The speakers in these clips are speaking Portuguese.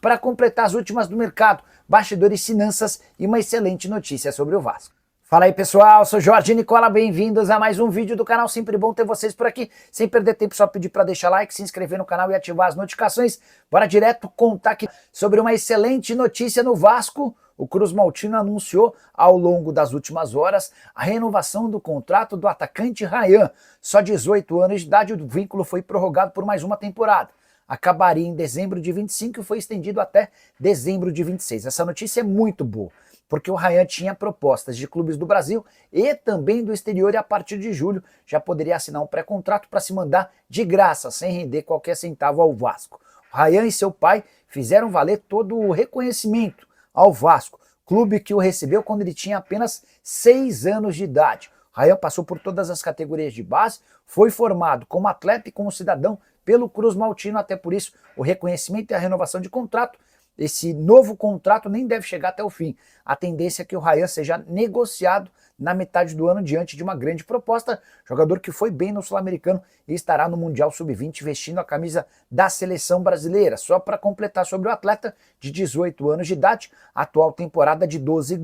para completar as últimas do mercado, bastidores, finanças e uma excelente notícia sobre o Vasco. Fala aí pessoal, sou Jorge Nicola, bem-vindos a mais um vídeo do canal, sempre bom ter vocês por aqui. Sem perder tempo, só pedir para deixar like, se inscrever no canal e ativar as notificações. Bora direto contar aqui sobre uma excelente notícia no Vasco. O Cruz Maltino anunciou ao longo das últimas horas a renovação do contrato do atacante Ryan. Só 18 anos de idade, o vínculo foi prorrogado por mais uma temporada. Acabaria em dezembro de 25 e foi estendido até dezembro de 26. Essa notícia é muito boa, porque o Ryan tinha propostas de clubes do Brasil e também do exterior e a partir de julho já poderia assinar um pré-contrato para se mandar de graça, sem render qualquer centavo ao Vasco. O Ryan e seu pai fizeram valer todo o reconhecimento ao Vasco, clube que o recebeu quando ele tinha apenas 6 anos de idade. O Ryan passou por todas as categorias de base, foi formado como atleta e como cidadão pelo Cruz Maltino, até por isso o reconhecimento e a renovação de contrato. Esse novo contrato nem deve chegar até o fim. A tendência é que o Ryan seja negociado na metade do ano diante de uma grande proposta. Jogador que foi bem no Sul-Americano e estará no Mundial Sub-20 vestindo a camisa da seleção brasileira. Só para completar sobre o atleta de 18 anos de idade, atual temporada de 12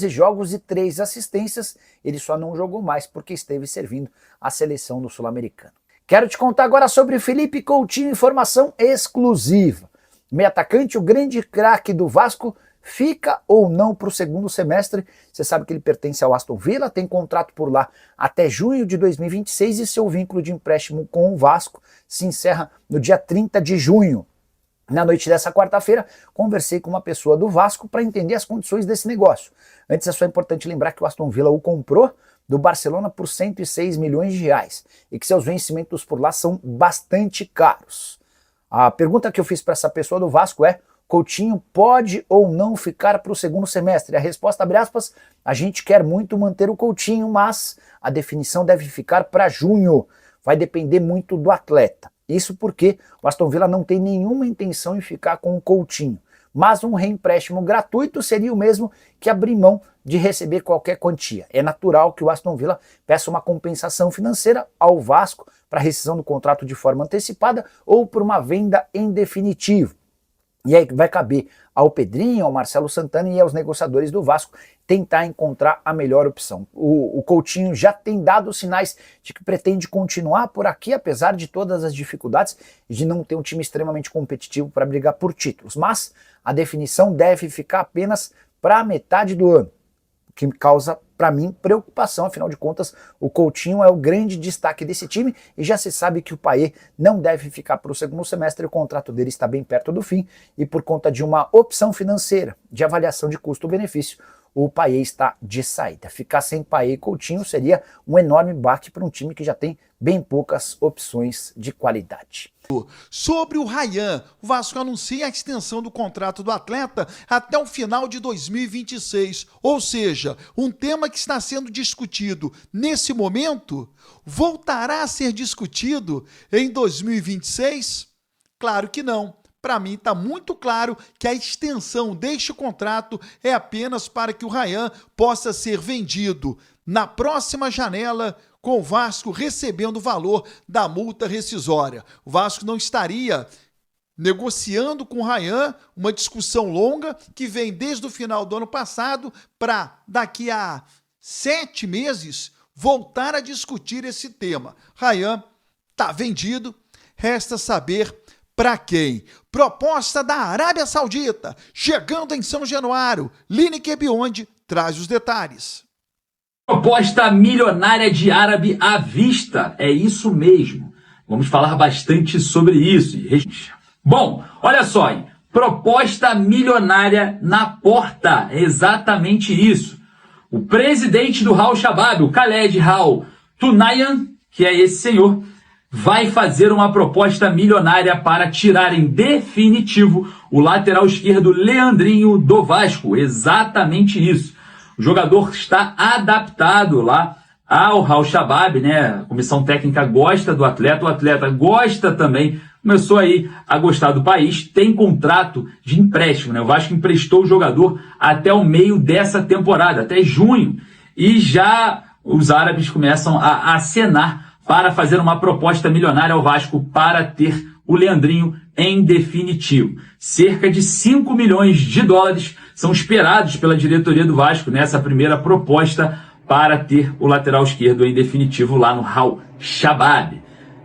jogos e 3 assistências. Ele só não jogou mais porque esteve servindo a seleção do Sul-Americano. Quero te contar agora sobre Felipe Coutinho, informação exclusiva. Meio atacante, o grande craque do Vasco, fica ou não para o segundo semestre. Você sabe que ele pertence ao Aston Villa, tem contrato por lá até junho de 2026 e seu vínculo de empréstimo com o Vasco se encerra no dia 30 de junho. Na noite dessa quarta-feira, conversei com uma pessoa do Vasco para entender as condições desse negócio. Antes é só importante lembrar que o Aston Villa o comprou do Barcelona por 106 milhões de reais e que seus vencimentos por lá são bastante caros. A pergunta que eu fiz para essa pessoa do Vasco é: Coutinho pode ou não ficar para o segundo semestre? A resposta, abre aspas, a gente quer muito manter o Coutinho, mas a definição deve ficar para junho. Vai depender muito do atleta. Isso porque o Aston Villa não tem nenhuma intenção em ficar com o Coutinho. Mas um reempréstimo gratuito seria o mesmo que abrir mão de receber qualquer quantia. É natural que o Aston Villa peça uma compensação financeira ao Vasco para rescisão do contrato de forma antecipada ou por uma venda em definitivo. E aí vai caber ao Pedrinho, ao Marcelo Santana e aos negociadores do Vasco tentar encontrar a melhor opção. O Coutinho já tem dado sinais de que pretende continuar por aqui, apesar de todas as dificuldades e de não ter um time extremamente competitivo para brigar por títulos. Mas a definição deve ficar apenas para a metade do ano, o que causa, para mim, preocupação. Afinal de contas, o Coutinho é o grande destaque desse time e já se sabe que o Payet não deve ficar para o segundo semestre, o contrato dele está bem perto do fim e por conta de uma opção financeira de avaliação de custo-benefício, o Payet está de saída. Ficar sem Payet e Coutinho seria um enorme baque para um time que já tem bem poucas opções de qualidade. Sobre o Ryan, o Vasco anuncia a extensão do contrato do atleta até o final de 2026, ou seja, um tema que está sendo discutido nesse momento voltará a ser discutido em 2026? Claro que não. Para mim está muito claro que a extensão deste contrato é apenas para que o Ryan possa ser vendido na próxima janela, com o Vasco recebendo o valor da multa rescisória. O Vasco não estaria negociando com o Ryan, uma discussão longa que vem desde o final do ano passado para daqui a 7 meses voltar a discutir esse tema. Ryan está vendido, resta saber para quem? Proposta da Arábia Saudita, chegando em São Januário. Lineker Biondi traz os detalhes. Proposta milionária de árabe à vista, é isso mesmo. Vamos falar bastante sobre isso. Bom, olha só, hein? Proposta milionária na porta, é exatamente isso. O presidente do Al Shabab, o Khaled Al Tunayan, que é esse senhor, vai fazer uma proposta milionária para tirar em definitivo o lateral esquerdo Leandrinho do Vasco. Exatamente isso. O jogador está adaptado lá ao Al Shabab, né? A comissão técnica gosta do atleta, o atleta gosta também, começou aí a gostar do país, tem contrato de empréstimo, né? O Vasco emprestou o jogador até o meio dessa temporada, até junho, e já os árabes começam a acenar para fazer uma proposta milionária ao Vasco para ter o Leandrinho em definitivo. Cerca de 5 milhões de dólares são esperados pela diretoria do Vasco nessa primeira proposta para ter o lateral esquerdo em definitivo lá no Al Shabab.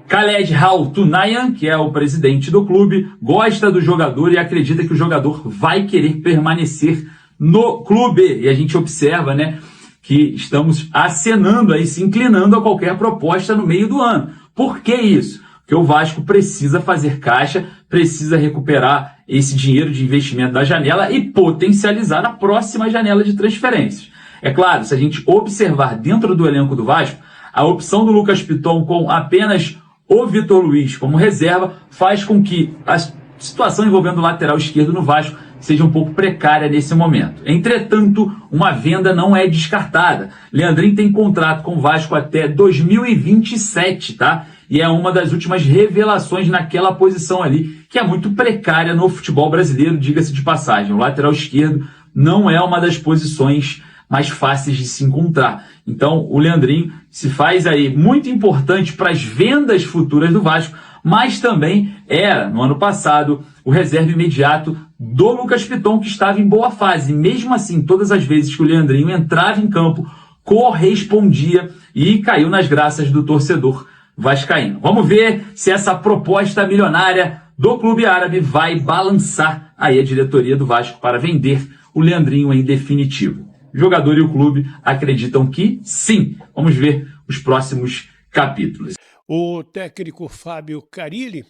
Khaled Al Tunayan, que é o presidente do clube, gosta do jogador e acredita que o jogador vai querer permanecer no clube. E a gente observa, né, que estamos acenando aí, se inclinando a qualquer proposta no meio do ano. Por que isso? Porque o Vasco precisa fazer caixa, precisa recuperar esse dinheiro de investimento da janela e potencializar na próxima janela de transferências. É claro, se a gente observar dentro do elenco do Vasco, a opção do Lucas Piton com apenas o Vitor Luiz como reserva faz com que a situação envolvendo o lateral esquerdo no Vasco seja um pouco precária nesse momento. Entretanto, uma venda não é descartada. Leandrinho tem contrato com o Vasco até 2027, tá? E é uma das últimas revelações naquela posição ali, que é muito precária no futebol brasileiro, diga-se de passagem. O lateral esquerdo não é uma das posições mais fáceis de se encontrar. Então, o Leandrinho se faz aí muito importante para as vendas futuras do Vasco, mas também era, no ano passado, o reserva imediato do Lucas Piton, que estava em boa fase. Mesmo assim, todas as vezes que o Leandrinho entrava em campo, correspondia e caiu nas graças do torcedor vascaíno. Vamos ver se essa proposta milionária do clube árabe vai balançar aí a diretoria do Vasco para vender o Leandrinho em definitivo. O jogador e o clube acreditam que sim. Vamos ver os próximos capítulos. O técnico Fábio Carille,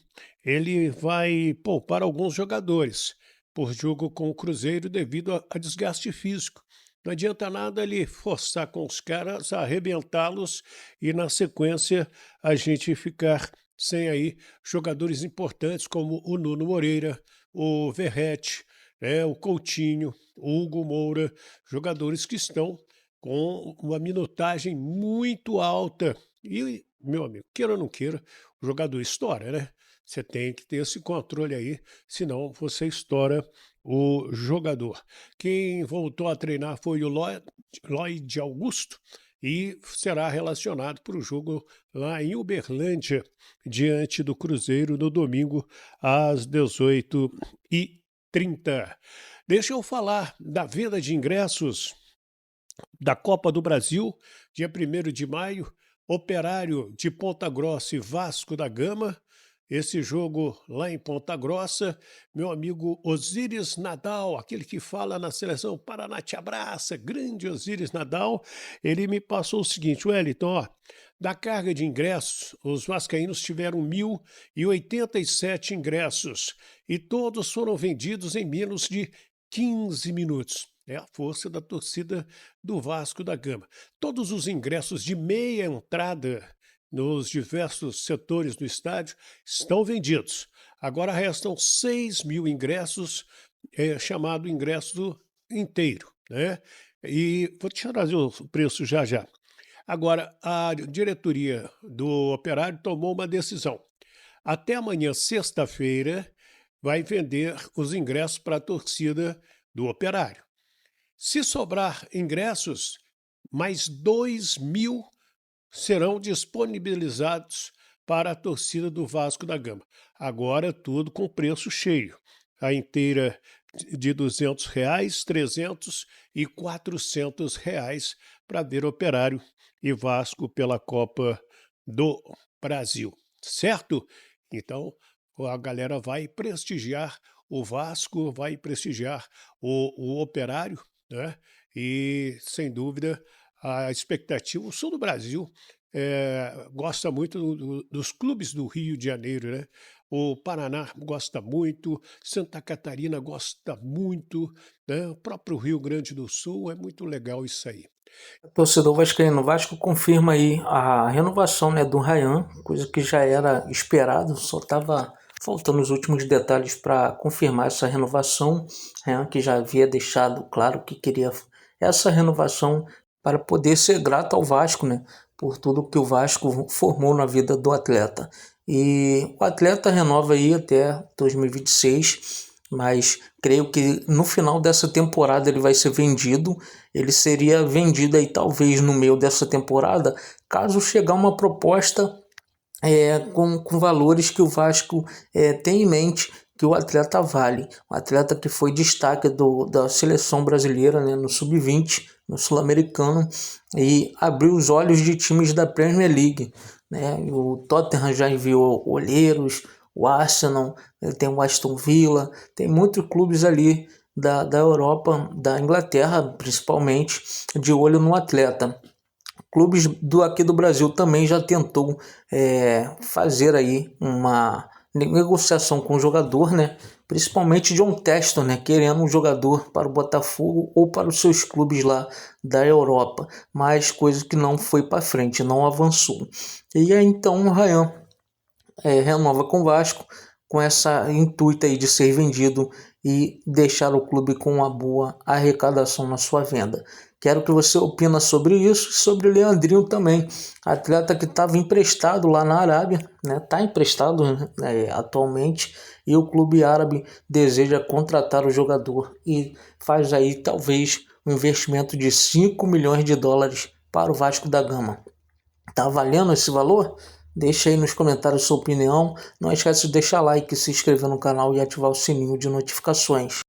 ele vai poupar alguns jogadores por jogo com o Cruzeiro devido a desgaste físico. Não adianta nada ele forçar com os caras, arrebentá-los e na sequência a gente ficar sem aí jogadores importantes como o Nuno Moreira, o Verratti, o Coutinho, o Hugo Moura, jogadores que estão com uma minutagem muito alta. E, meu amigo, queira ou não queira, o jogador estoura, né? Você tem que ter esse controle aí, senão você estoura o jogador. Quem voltou a treinar foi o Lloyd Augusto e será relacionado para o jogo lá em Uberlândia, diante do Cruzeiro, no domingo, às 18h30. Deixa eu falar da venda de ingressos da Copa do Brasil, dia 1º de maio, Operário de Ponta Grossa e Vasco da Gama. Esse jogo lá em Ponta Grossa, meu amigo Osíris Nadal, aquele que fala na seleção Paraná te abraça, grande Osíris Nadal, ele me passou o seguinte: Wellington, ó, da carga de ingressos, os vascaínos tiveram 1.087 ingressos e todos foram vendidos em menos de 15 minutos. É a força da torcida do Vasco da Gama. Todos os ingressos de meia entrada nos diversos setores do estádio estão vendidos. Agora restam 6.000 ingressos, chamado ingresso inteiro, né? E vou te trazer o preço já já. Agora, a diretoria do Operário tomou uma decisão. Até amanhã, sexta-feira, vai vender os ingressos para a torcida do Operário. Se sobrar ingressos, mais 2.000 serão disponibilizados para a torcida do Vasco da Gama. Agora tudo com preço cheio. A inteira de R$200, R$300 e R$400 para ver Operário e Vasco pela Copa do Brasil. Certo? Então, a galera vai prestigiar o Vasco, vai prestigiar o Operário, né? E, sem dúvida, a expectativa, o sul do Brasil gosta muito dos clubes do Rio de Janeiro, né? O Paraná gosta muito, Santa Catarina gosta muito, né? O próprio Rio Grande do Sul, é muito legal isso aí. O torcedor vascaíno, Vasco confirma aí a renovação, né, do Ryan, coisa que já era esperado, só estava faltando os últimos detalhes para confirmar essa renovação. Ryan, que já havia deixado claro que queria essa renovação para poder ser grato ao Vasco, né, por tudo que o Vasco formou na vida do atleta. E o atleta renova aí até 2026, mas creio que no final dessa temporada ele vai ser vendido. Ele seria vendido aí talvez no meio dessa temporada, caso chegar uma proposta com valores que o Vasco tem em mente que o atleta vale. Um atleta que foi destaque da seleção brasileira, né, no Sub-20, no Sul-Americano, e abriu os olhos de times da Premier League, né? O Tottenham já enviou olheiros, o Arsenal, tem o Aston Villa, tem muitos clubes ali da Europa, da Inglaterra principalmente, de olho no atleta. Clubes aqui do Brasil também já tentou fazer aí uma negociação com o jogador, né? Principalmente John Textor, né? Querendo um jogador para o Botafogo ou para os seus clubes lá da Europa, mas coisa que não foi para frente, não avançou. E aí então o Ryan renova com o Vasco, com essa intuito aí de ser vendido e deixar o clube com uma boa arrecadação na sua venda. Quero que você opina sobre isso e sobre o Leandrinho também, atleta que estava emprestado lá na Arábia, né? Está emprestado atualmente, e o clube árabe deseja contratar o jogador e faz aí talvez um investimento de 5 milhões de dólares para o Vasco da Gama. Tá valendo esse valor? Deixa aí nos comentários sua opinião. Não esquece de deixar like, se inscrever no canal e ativar o sininho de notificações.